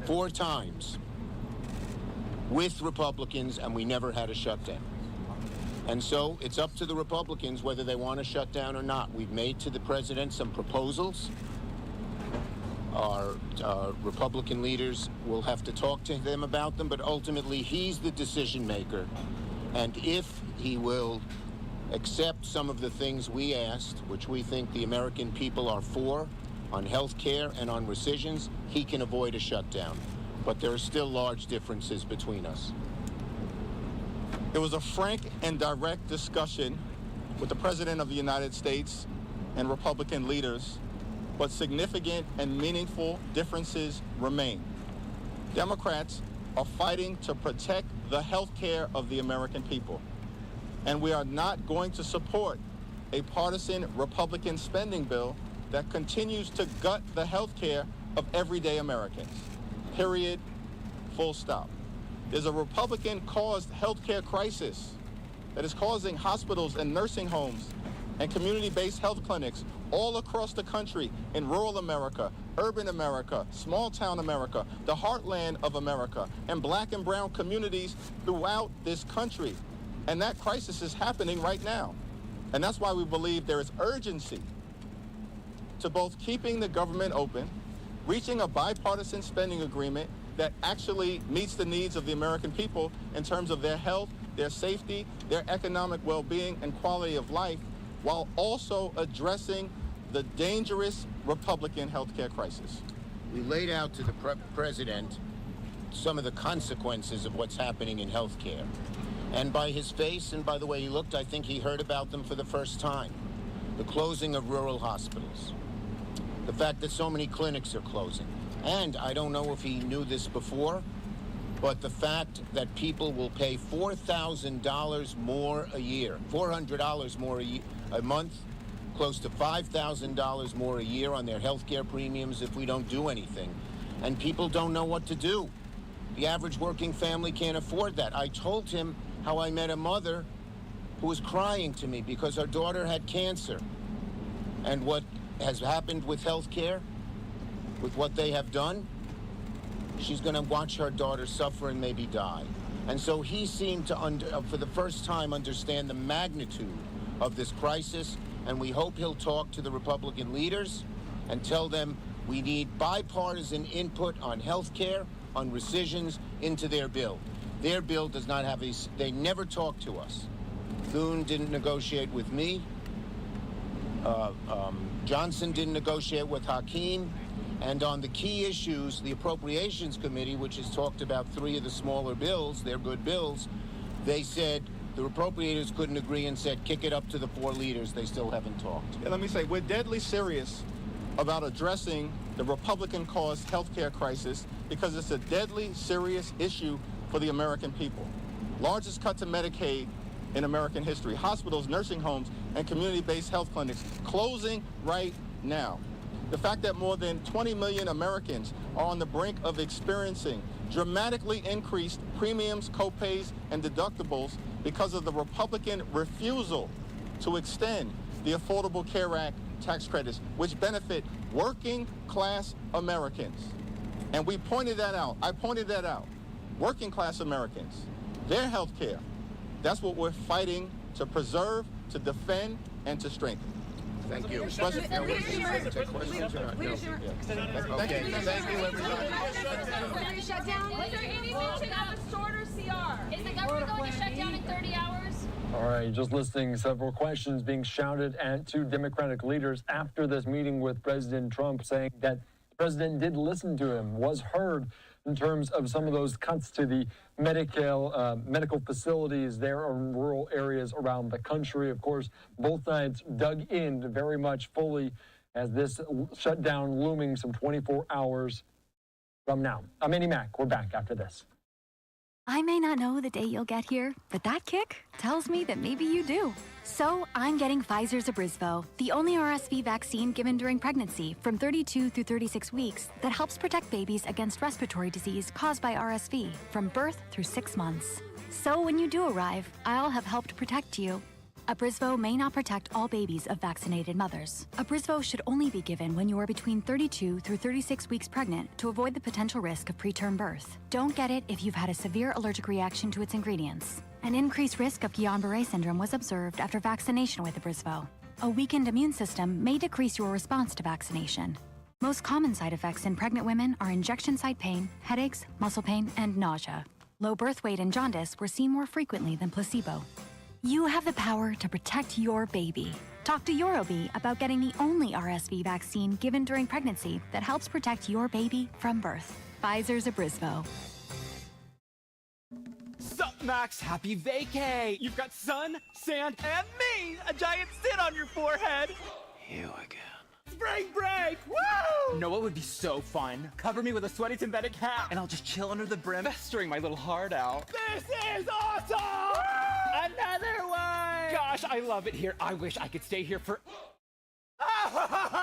4 times with Republicans, and we never had a shutdown. And so it's up to the Republicans whether they want to shut down or not. We've made to the president some proposals. Our Republican leaders will have to talk to them about them, but ultimately he's the decision maker. And if he will accept some of the things we asked, which we think the American people are for, on health care and on rescissions, he can avoid a shutdown. But there are still large differences between us. It was a frank and direct discussion with the President of the United States and Republican leaders, but significant and meaningful differences remain. Democrats are fighting to protect the health care of the American people, and we are not going to support a partisan Republican spending bill that continues to gut the health care of everyday Americans. Period. Full stop. There's a Republican-caused healthcare crisis that is causing hospitals and nursing homes and community-based health clinics all across the country, in rural America, urban America, small-town America, the heartland of America, and black and brown communities throughout this country. And that crisis is happening right now. And that's why we believe there is urgency to both keeping the government open, reaching a bipartisan spending agreement that actually meets the needs of the American people in terms of their health, their safety, their economic well-being and quality of life, while also addressing the dangerous Republican healthcare crisis. We laid out to the president some of the consequences of what's happening in healthcare. And by his face and by the way he looked, I think he heard about them for the first time. The closing of rural hospitals. The fact that so many clinics are closing. And I don't know if he knew this before, but the fact that people will pay $4,000 more a year, $400 more a month, close to $5,000 more a year on their health care premiums if we don't do anything. And people don't know what to do. The average working family can't afford that. I told him how I met a mother who was crying to me because her daughter had cancer. And what has happened with health care, with what they have done, she's going to watch her daughter suffer and maybe die. And so he seemed to, for the first time, understand the magnitude of this crisis, and we hope he'll talk to the Republican leaders and tell them we need bipartisan input on health care, on rescissions, into their bill. Their bill does not have they never talk to us. Thune didn't negotiate with me. Johnson didn't negotiate with Hakeem. And on the key issues, the Appropriations Committee, which has talked about 3 of the smaller bills, they're good bills, they said the appropriators couldn't agree and said kick it up to the 4 leaders. They still haven't talked. And let me say, we're deadly serious about addressing the Republican-caused healthcare crisis because it's a deadly serious issue for the American people. Largest cut to Medicaid in American history. Hospitals, nursing homes, and community-based health clinics closing right now. The fact that more than 20 million Americans are on the brink of experiencing dramatically increased premiums, copays, and deductibles because of the Republican refusal to extend the Affordable Care Act tax credits, which benefit working-class Americans. And we pointed that out. I pointed that out. Working-class Americans, their health care, that's what we're fighting to preserve, to defend, and to strengthen. Thank you. Questions? Take questions or not? No. Yeah. Okay, thank you, everybody. Shut down? Was there any mention of a shorter CR? Is the government going to shut down in 30 hours? All right, just listening, several questions being shouted at two Democratic leaders after this meeting with President Trump, saying that the president did listen to him, was heard in terms of some of those cuts to the medical facilities there in rural areas around the country. Of course, both sides dug in very much fully as this shutdown looming some 24 hours from now. I'm Andy Mack. We're back after this. I may not know the day you'll get here, but that kick tells me that maybe you do. So I'm getting Pfizer's Abrysvo, the only RSV vaccine given during pregnancy from 32 through 36 weeks that helps protect babies against respiratory disease caused by RSV from birth through 6 months. So when you do arrive, I'll have helped protect you. Abrysvo may not protect all babies of vaccinated mothers. Abrysvo should only be given when you are between 32 through 36 weeks pregnant to avoid the potential risk of preterm birth. Don't get it if you've had a severe allergic reaction to its ingredients. An increased risk of Guillain-Barré syndrome was observed after vaccination with Abrysvo. A weakened immune system may decrease your response to vaccination. Most common side effects in pregnant women are injection site pain, headaches, muscle pain, and nausea. Low birth weight and jaundice were seen more frequently than placebo. You have the power to protect your baby. Talk to your OB about getting the only RSV vaccine given during pregnancy that helps protect your baby from birth. Pfizer's Abrysvo. Sup, Max? Happy vacay! You've got sun, sand, and me! A giant sit on your forehead! You again. Spring break! Woo! Know what would be so fun? Cover me with a sweaty synthetic hat, and I'll just chill under the brim, festering my little heart out. This is awesome! Woo! Another one! Gosh, I love it here. I wish I could stay here for...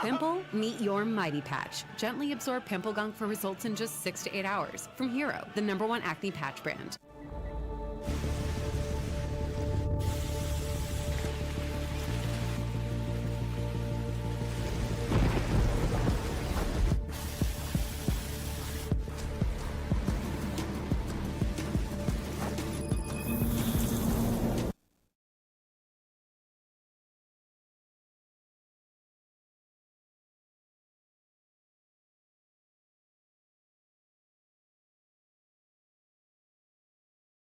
Pimple, meet your Mighty Patch. Gently absorb pimple gunk for results in just 6 to 8 hours. From Hero, the #1 acne patch brand.